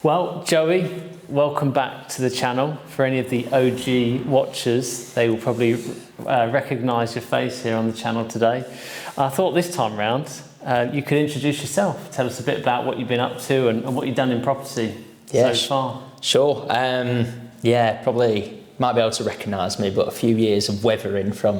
Well, Joey, welcome back to the channel. For any of the OG watchers, they will probably recognise your face here on the channel today. I thought this time round, you could introduce yourself. Tell us a bit about what you've been up to and what you've done in property so far. Sure. Yeah, probably might be able to recognise me, but a few years of weathering from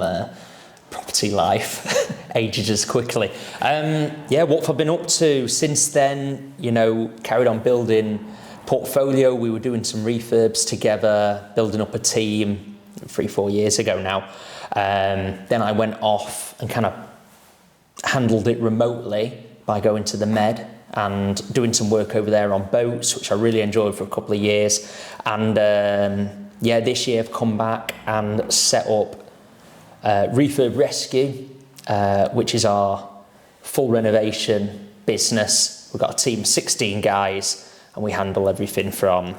property life ages quickly. Yeah, what have I been up to since then? You know, carried on building portfolio. We were doing some refurbs together, building up a team 3-4 years ago now. Then I went off and kind of handled it remotely by going to the Med and doing some work over there on boats, which I really enjoyed for a couple of years. And yeah, this year I've come back and set up Refurb Rescue, which is our full renovation business. We've got a team of 16 guys and we handle everything from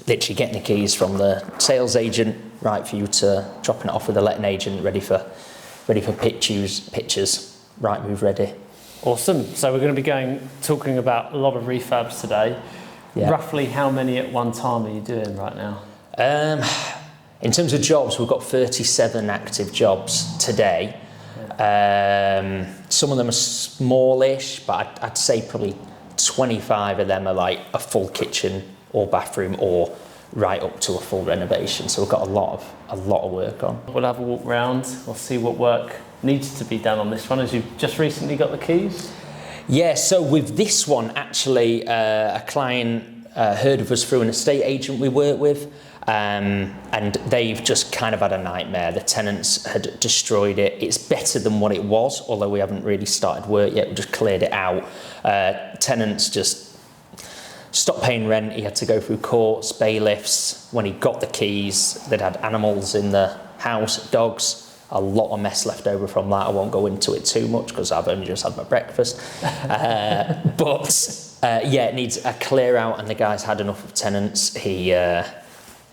literally getting the keys from the sales agent right for you to dropping it off with the letting agent ready for pictures, right move ready. Awesome. So we're going to be talking about a lot of refurbs today. Yeah. Roughly how many at one time are you doing right now? In terms of jobs, we've got 37 active jobs today. Some of them are smallish, but I'd say probably 25 of them are like a full kitchen or bathroom or right up to a full renovation. So we've got a lot of work on. We'll have a walk round. We'll see what work needs to be done on this one, as you've just recently got the keys. Yeah, so with this one, actually, a client heard of us through an estate agent we work with. And they've just kind of had a nightmare. The tenants had destroyed it. It's better than what it was, although we haven't really started work yet. We just cleared it out. Tenants just stopped paying rent. He had to go through courts, bailiffs. When he got the keys, they'd had animals in the house, dogs. A lot of mess left over from that. I won't go into it too much because I've only just had my breakfast. But yeah, it needs a clear out, and the guy's had enough of tenants.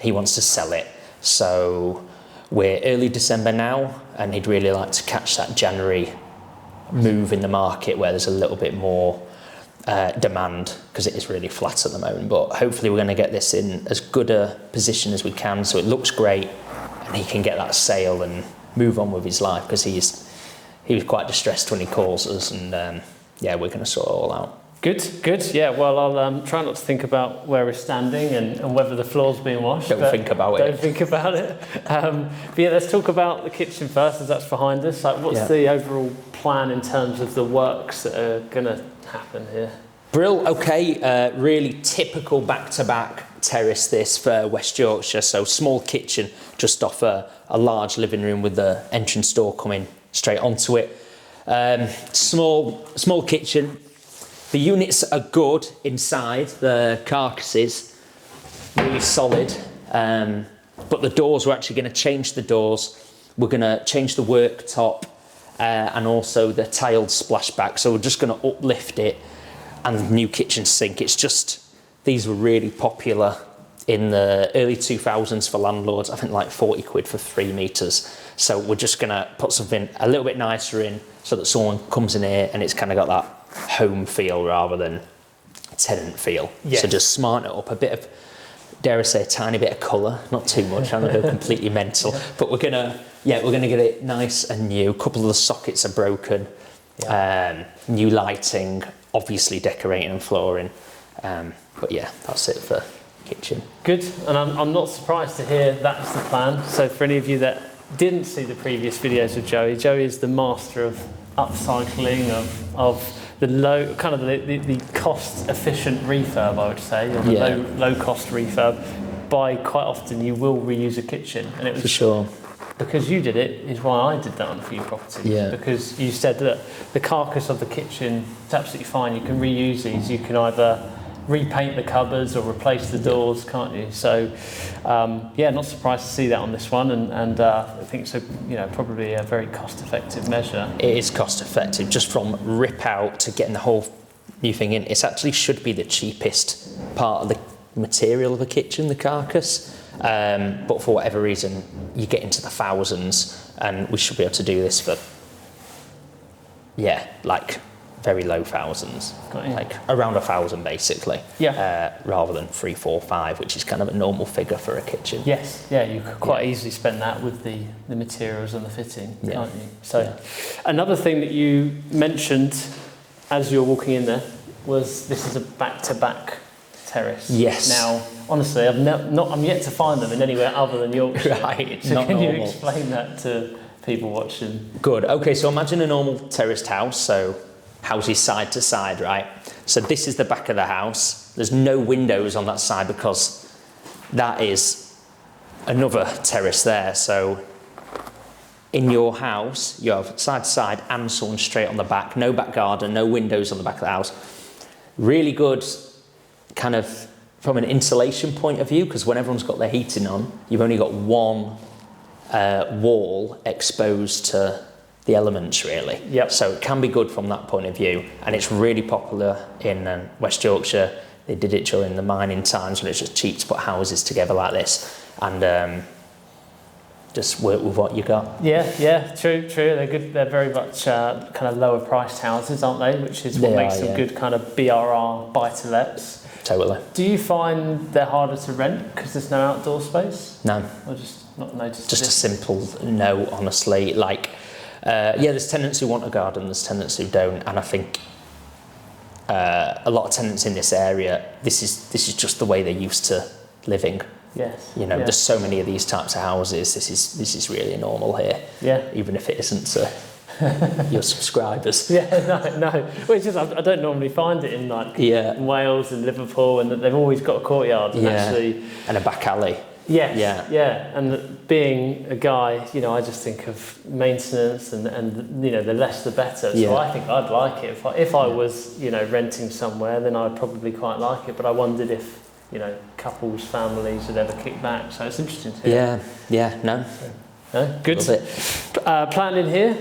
He wants to sell it. So we're early December now, and he'd really like to catch that January move in the market where there's a little bit more demand, because it is really flat at the moment. But hopefully we're going to get this in as good a position as we can so it looks great and he can get that sale and move on with his life, because he was quite distressed when he calls us, and yeah, we're going to sort it all out. Good. Yeah, well, I'll try not to think about where we're standing and whether the floor's being washed. Don't think about it. But yeah, let's talk about the kitchen first, as that's behind us. Like, what's the overall plan in terms of the works that are going to happen here? Brill, okay. Really typical back-to-back terrace this for West Yorkshire. So small kitchen just off a large living room with the entrance door coming straight onto it. Small kitchen. The units are good inside, the carcasses, really solid, but the doors, we're actually going to change the doors. We're going to change the worktop and also the tiled splashback, so we're just going to uplift it, and the new kitchen sink. It's just, these were really popular in the early 2000s for landlords. I think like 40 quid for 3 metres. So we're just going to put something a little bit nicer in so that someone comes in here and it's kind of got that home feel rather than tenant feel. Yes. So just smarten it up a bit of, dare I say, a tiny bit of colour, not too much. I'm going to go completely mental, but we're gonna get it nice and new. A couple of the sockets are broken. New lighting, obviously decorating and flooring. But yeah, that's it for kitchen. Good, and I'm not surprised to hear that's the plan. So for any of you that didn't see the previous videos of Joey is the master of upcycling, of the the cost efficient refurb, I would say, or the low cost refurb. By quite often you will reuse a kitchen, and it was for sure because you did it is why I did that on a few properties. Yeah. Because you said that the carcass of the kitchen is absolutely fine. You can reuse these. You can either repaint the cupboards or replace the doors, can't you? So yeah, not surprised to see that on this one, and I think it's probably a very cost-effective measure. It is cost-effective, just from rip out to getting the whole new thing in. It actually should be the cheapest part of the material of a kitchen, the carcass, but for whatever reason you get into the thousands, and we should be able to do this for like very low thousands, Got you. like around 1,000 basically. Yeah. Rather than 3, 4, 5, which is kind of a normal figure for a kitchen. Yes, yeah, you could quite easily spend that with the materials and the fitting, can't you? So, another thing that you mentioned as you were walking in there was this is a back-to-back terrace. Yes. Now, honestly, I'm yet to find them in anywhere other than Yorkshire. Right, So not can you normal. explain that to people watching? Good. Okay, so imagine a normal terraced house, so houses side to side, right? So this is the back of the house. There's no windows on that side because that is another terrace there. So in your house, you have side to side and sun straight on the back. No back garden, no windows on the back of the house. Really good kind of from an insulation point of view, because when everyone's got their heating on, you've only got one wall exposed to the elements really. Yep. So it can be good from that point of view, and it's really popular in West Yorkshire. They did it during the mining times when it's just cheap to put houses together like this, and just work with what you got. Yeah, true. They're good. They're very much kind of lower priced houses, aren't they? Which is what makes them good kind of BRR buy-to-lets. Totally. Do you find they're harder to rent because there's no outdoor space? No. Or just not noticed? Just a simple no, honestly. Like, there's tenants who want a garden, there's tenants who don't, and I think a lot of tenants in this area, this is just the way they're used to living. Yes. You know, there's so many of these types of houses. This is really normal here. Yeah. Even if it isn't to your subscribers. Yeah, no. Well, it's just I don't normally find it in like Wales and Liverpool, and that they've always got a courtyard and actually and a back alley. Yes. Yeah. And being a guy, you know, I just think of maintenance and you know, the less the better. So I think I'd like it if I was, you know, renting somewhere, then I'd probably quite like it. But I wondered if, you know, couples, families would ever kick back. So it's interesting to hear. No, good. Love it. Plan in here?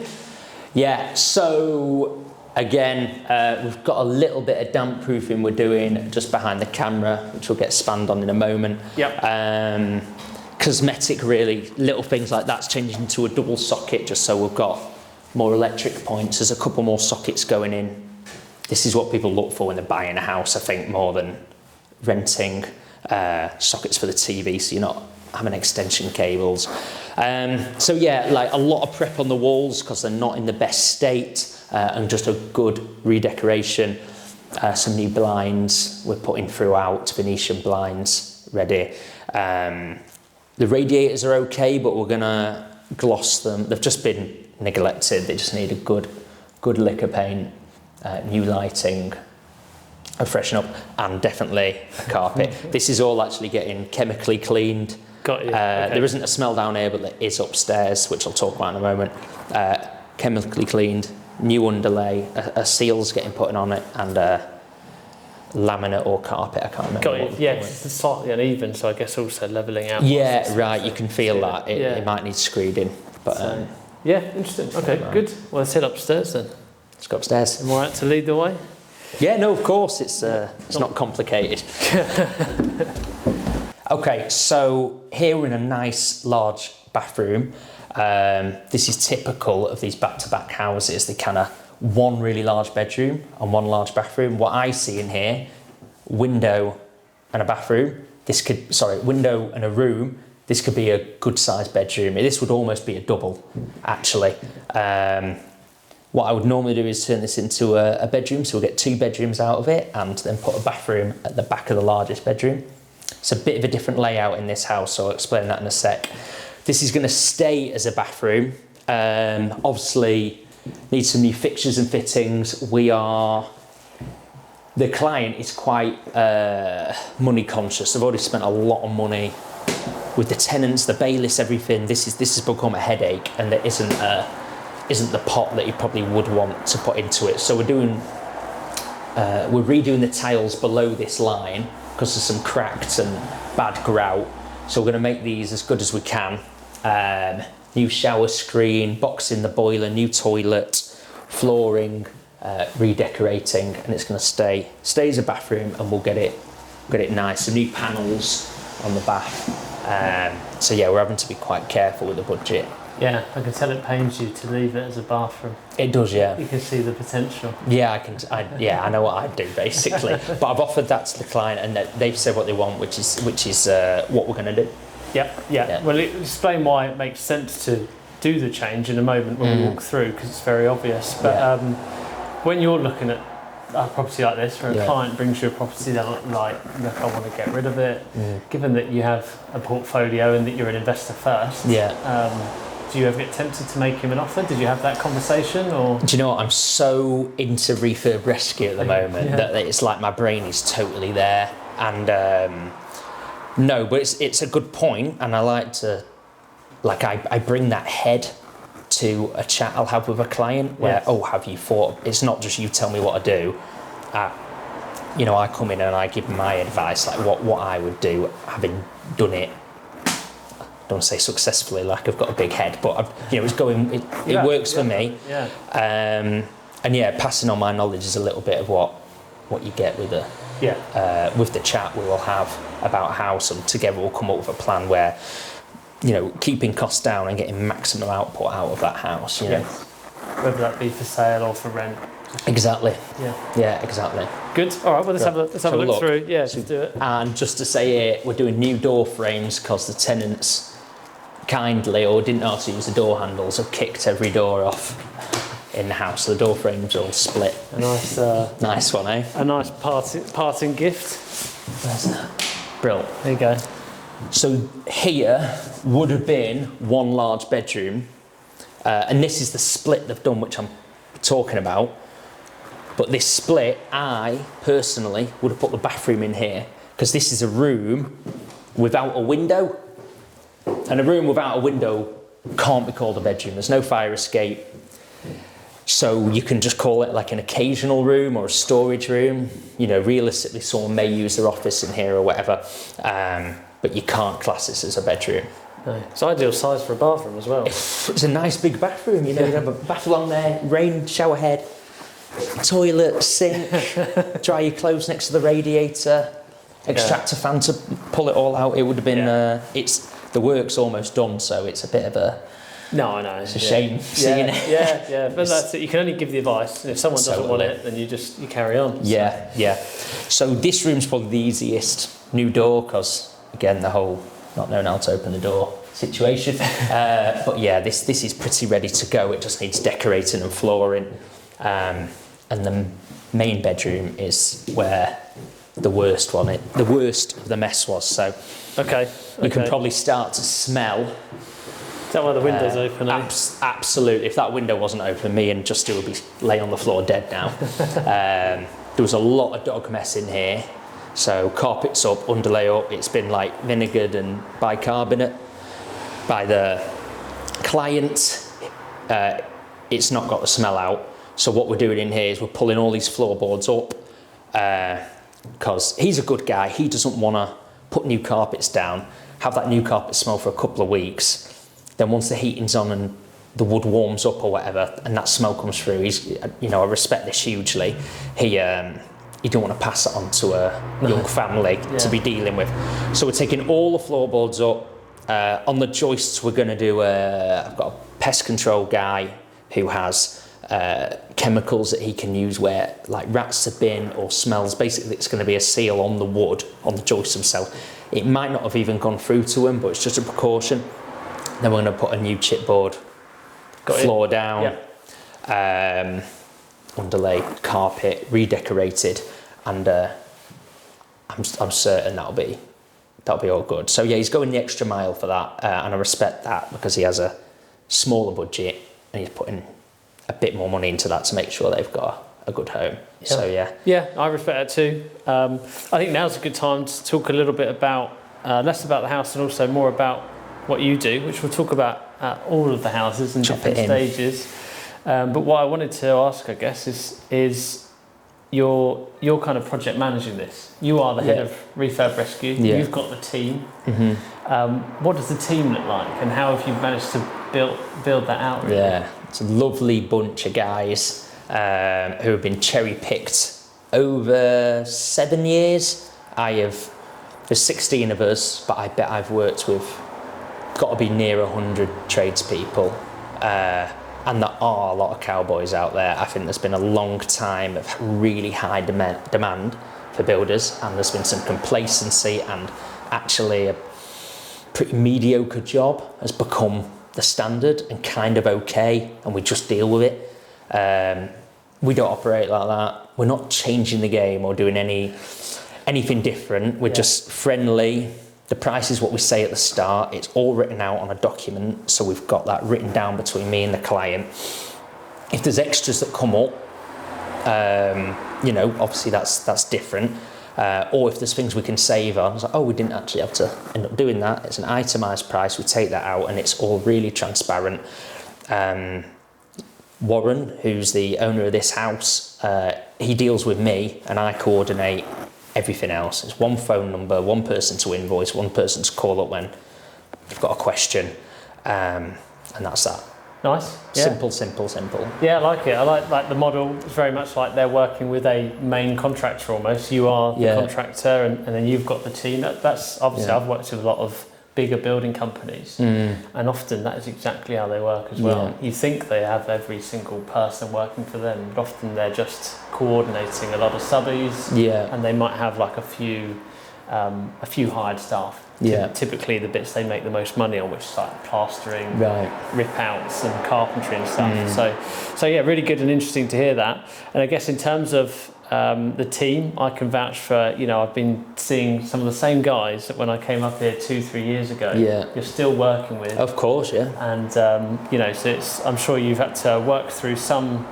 Yeah, so again, we've got a little bit of damp proofing we're doing just behind the camera, which we'll get spanned on in a moment. Yep. Cosmetic really, little things like that's changing to a double socket just so we've got more electric points. There's a couple more sockets going in. This is what people look for when they're buying a house, I think, more than renting sockets for the TV, so you're not having extension cables. So yeah, like a lot of prep on the walls because they're not in the best state, and just a good redecoration. Some new blinds we're putting throughout, Venetian blinds ready. The radiators are okay, but we're gonna gloss them. They've just been neglected. They just need a good lick of paint, new lighting, a freshen up, and definitely a carpet. This is all actually getting chemically cleaned. Got you. There isn't a smell down here, but there is upstairs, which I'll talk about in a moment. Chemically cleaned, new underlay, a seal's getting put on it, and laminate or carpet, I can't remember. Got you. Yeah, it's slightly uneven, so I guess also levelling out. Yeah, right, you can feel that. It might need screeding. But, yeah, interesting. Okay, good. Well, let's head upstairs then. Let's go upstairs. Am I right to lead the way? Yeah, no, of course, it's not complicated. Okay, so here we're in a nice large bathroom. This is typical of these back-to-back houses. They kind of one really large bedroom and one large bathroom. What I see in here, window and a bathroom. Window and a room. This could be a good sized bedroom. This would almost be a double, actually. What I would normally do is turn this into a bedroom, so we'll get 2 bedrooms out of it and then put a bathroom at the back of the largest bedroom. It's a bit of a different layout in this house, so I'll explain that in a sec. This is going to stay as a bathroom. Obviously, needs some new fixtures and fittings. The client is quite money conscious. They've already spent a lot of money with the tenants, the bailiffs, everything. This has become a headache, and there isn't the pot that you probably would want to put into it. So we're redoing the tiles below this line because there's some cracked and bad grout. So we're going to make these as good as we can. New shower screen, boxing the boiler, new toilet, flooring, redecorating, and it's going to stay as a bathroom, and we'll get it nice. Some new panels on the bath. So yeah, we're having to be quite careful with the budget. Yeah, I can tell it pains you to leave it as a bathroom. It does, yeah. You can see the potential. Yeah, I know what I'd do basically. But I've offered that to the client, and they've said what they want, which is what we're going to do. Yeah. Well, explain why it makes sense to do the change in a moment when we walk through, because it's very obvious. But when you're looking at a property like this, where a client brings you a property, they're like, look, I want to get rid of it. Given that you have a portfolio and that you're an investor first, do you ever get tempted to make him an offer? Did you have that conversation, or? Do you know what? I'm so into refurb rescue at the moment that it's like my brain is totally there. And no, but it's a good point, and I like to, I bring that head to a chat I'll have with a client where, have you thought? It's not just you tell me what to do. I come in and I give my advice, like what I would do, having done it. I don't want to say successfully, like I've got a big head, but it's going. It works for me. Yeah. And passing on my knowledge is a little bit of what you get with the chat we will have about a house, and together we'll come up with a plan where, keeping costs down and getting maximum output out of that house. Yes. Whether that be for sale or for rent. Exactly. Yeah, exactly. Good. All right. Well, let's have a look through. Yeah, let's do it. And just to say it, we're doing new door frames because the tenants kindly, or didn't know how to use the door handles, have kicked every door off in the house. So the door frames are all split. A nice, nice one, eh? A nice parting gift. Where's that? Brilliant. There you go. So here would have been one large bedroom, and this is the split they've done, which I'm talking about. But this split, I personally would have put the bathroom in here, because this is a room without a window. And a room without a window can't be called a bedroom. There's no fire escape. So you can just call it like an occasional room or a storage room. Realistically, someone may use their office in here or whatever. But you can't class this as a bedroom. No. It's ideal size for a bathroom as well. It's a nice big bathroom. You have a bath along there, rain, shower head, toilet, sink, dry your clothes next to the radiator, extractor fan to pull it all out. It would have been, the work's almost done, so it's a bit of a... No, I know. It's a shame seeing it. Yeah. But that's it. You can only give the advice. And if someone doesn't want it, then you carry on. Yeah. So this room's probably the easiest new door, because, again, the whole not knowing how to open the door situation. But yeah, this is pretty ready to go. It just needs decorating and flooring. And the main bedroom is where the worst of the mess was. So you can probably start to smell. Is that why the window's open? Absolutely. If that window wasn't open, me and Justin would be laying on the floor dead now. There was a lot of dog mess in here. So carpets up, underlay up. It's been like vinegared and bicarbonate by the client. It's not got the smell out. So what we're doing in here is we're pulling all these floorboards up, because he's a good guy. He doesn't want to put new carpets down, have that new carpet smell for a couple of weeks. Then once the heating's on and the wood warms up or whatever, and that smell comes through, I respect this hugely. He don't want to pass it on to a young family to be dealing with. So we're taking all the floorboards up. On the joists, we're going to do I've got a pest control guy who has chemicals that he can use where like rats have been or smells. Basically, it's going to be a seal on the wood, on the joists themselves. It might not have even gone through to him, but it's just a precaution. Then we're going to put a new chipboard floor down, underlaid carpet, redecorated, and I'm certain that'll be all good. So yeah, he's going the extra mile for that, and I respect that because he has a smaller budget and he's putting a bit more money into that to make sure they've got a good home. So yeah, I respect that too. I think now's a good time to talk a little bit about less about the house and also more about what you do, which we'll talk about at all of the houses and different stages. But what I wanted to ask, I guess, is you're kind of project managing this. You are the head of Refurb Rescue. You've got the team. Mm-hmm. What does the team look like, and how have you managed to build that out? Really? Yeah, it's a lovely bunch of guys who have been cherry picked over 7 years. There's 16 of us, but I bet I've worked with got to be near 100 tradespeople. And there are a lot of cowboys out there. I think there's been a long time of really high demand for builders, and there's been some complacency, and actually a pretty mediocre job has become the standard and kind of okay, and we just deal with it. We don't operate like that. We're not changing the game or doing anything different. We're just friendly. The price is what we say at the start. It's all written out on a document, so we've got that written down between me and the client. If there's extras that come up, obviously that's different. Or if there's things we can save on, it's like, we didn't actually have to end up doing that. It's an itemised price. We take that out, and it's all really transparent. Warren, who's the owner of this house, he deals with me, and I coordinate everything else. It's one phone number, one person to invoice, one person to call up when you've got a question, and that's that. Nice. Yeah. Simple. Yeah, I like it. I like the model. It's very much like they're working with a main contractor almost. You are the contractor, and then you've got the team. That's obviously I've worked with a lot of bigger building companies, and often that is exactly how they work as well. You think they have every single person working for them, but often they're just coordinating a lot of subbies, and they might have like a few hired staff. Typically the bits they make the most money on, which is like plastering, rip outs and carpentry and stuff. So yeah, really good and interesting to hear that. And I guess in terms of the team, I can vouch for, I've been seeing some of the same guys that when I came up here 2-3 years ago, you're still working with. Of course, yeah. And, so I'm sure you've had to work through some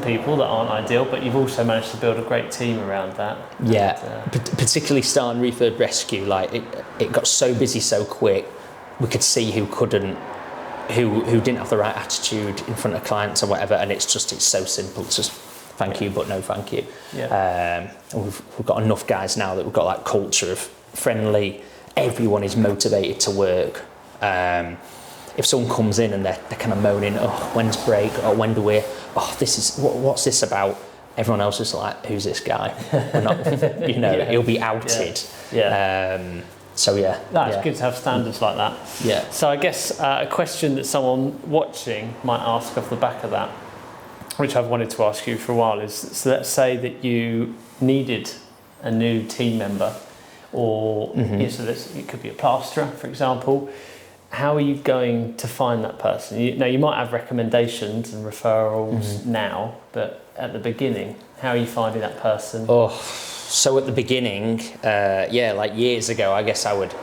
people that aren't ideal, but you've also managed to build a great team around that. Yeah, particularly starting Refurb Rescue, like it got so busy so quick, we could see who didn't have the right attitude in front of clients or whatever, and it's so simple. It's just thank you, but no thank you. And we've got enough guys now that we've got that culture of friendly, everyone is motivated to work. If someone comes in and they're kind of moaning, when's break, or when do we, what's this about? Everyone else is like, who's this guy? We're not, he'll be outed. So yeah. That's good to have standards like that. Yeah. So I guess a question that someone watching might ask off the back of that, which I've wanted to ask you for a while, is, so let's say that you needed a new team member, or it could be a plasterer, for example. How are you going to find that person? You might have recommendations and referrals now, but at the beginning, how are you finding that person? So at the beginning, like years ago, I guess I would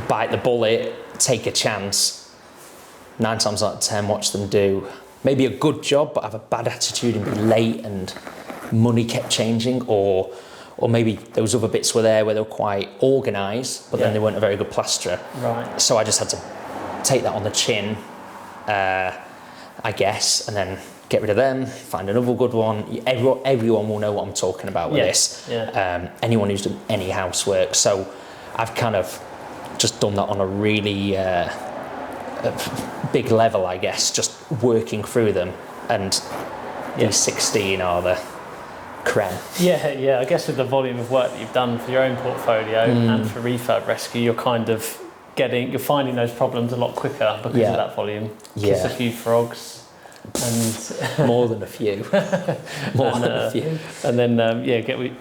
bite the bullet, take a chance. 9 times out of 10, watch them do maybe a good job, but have a bad attitude and be late, and money kept changing, or maybe those other bits were there where they were quite organised, but then they weren't a very good plasterer. Right. So I just had to take that on the chin, I guess, and then get rid of them, find another good one. Everyone will know what I'm talking about with this. Yeah. Anyone who's done any housework. So I've kind of just done that on a really big level, I guess, just working through them. And these 16 are the creme. Yeah. I guess with the volume of work that you've done for your own portfolio and for Refurb Rescue, you're kind of you're finding those problems a lot quicker because of that volume. Kiss a few frogs. And more than a few. A few. And then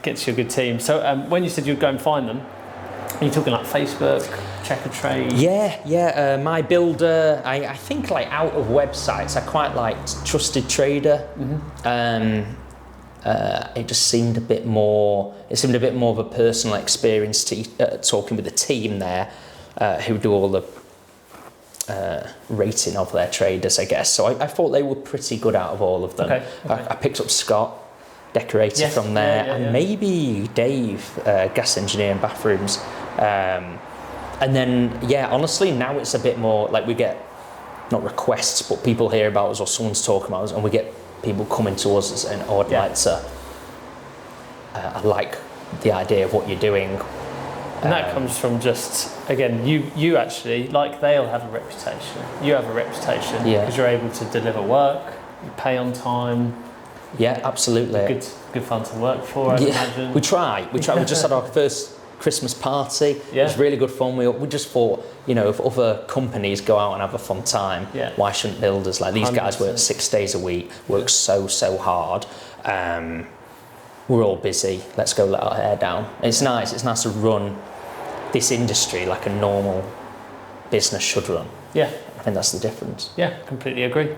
get to your good team. So when you said you'd go and find them, are you talking like Facebook, Check a Trade? Yeah. My builder, I think like out of websites, I quite liked Trusted Trader. It just seemed a bit more. It seemed a bit more of a personal experience talking with the team there, who do all the rating of their traders, I guess. So I thought they were pretty good out of all of them. Okay. I picked up Scott, decorator from there, and maybe Dave, gas engineer and bathrooms. And then, honestly, now it's a bit more like we get, not requests, but people hear about us or someone's talking about us, and we get people coming to us and I like the idea of what you're doing. And that comes from just, again, you actually, like they'll have a reputation. You have a reputation because you're able to deliver work, you pay on time. Yeah, absolutely. Good fun to work for, I imagine. We try. We just had our first Christmas party. Yeah. It was really good fun. We just thought, you know, if other companies go out and have a fun time, why shouldn't builders? Like these guys 100%. work 6 days a week, work so hard. We're all busy. Let's go let our hair down. And it's nice. It's nice to run this industry like a normal business should run. Yeah. I think that's the difference. Yeah, completely agree.